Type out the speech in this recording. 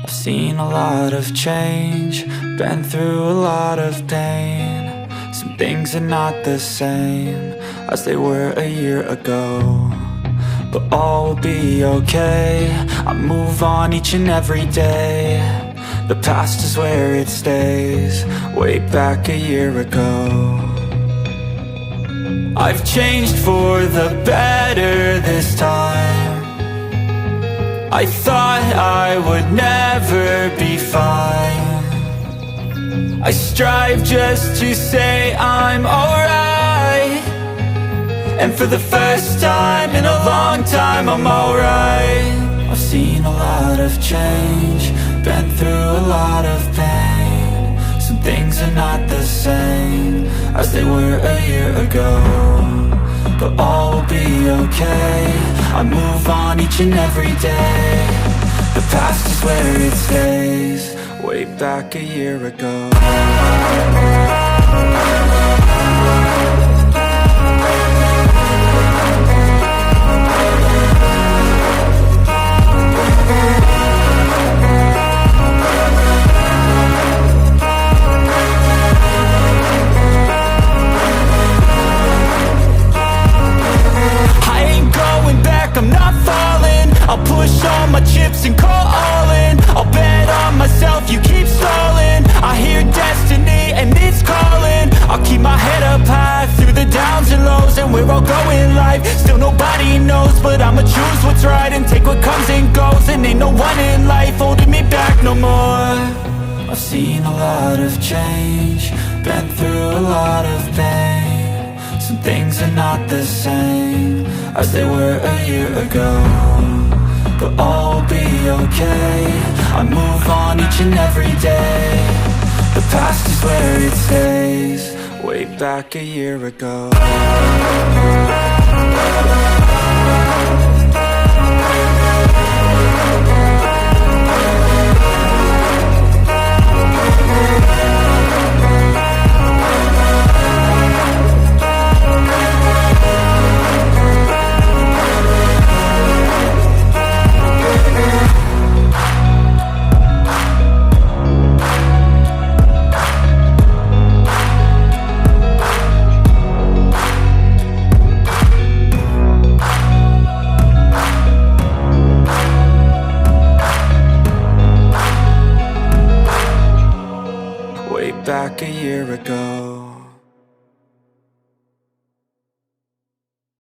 I've seen a lot of change, been through a lot of pain. Some things are not the same as they were a year ago, but all will be okay. I move on each and every day. The past is where it stays, way back a year ago. I've changed for the better this time. I thought I would never be fine. I strive just to say I'm alright, and for the first time in a long time I'm alright. I've seen a lot of change, been through a lot of pain. Some things are not the same as they were a year ago, but all will be okay. I move on each and every day. The past is where it stays, way back a year ago. I'm not falling, I'll push all my chips and call all in. I'll bet on myself, you keep stalling. I hear destiny and it's calling. I'll keep my head up high through the downs and lows, and we're all going live. Still nobody knows, but I'ma choose what's right and take what comes and goes. And ain't no one in life holding me back no more. I've seen a lot of change, been through a lot of pain. Some things are not the same as they were a year ago, but all will be okay. I move on each and every day. The past is where it stays, way back a year ago. Back a year ago.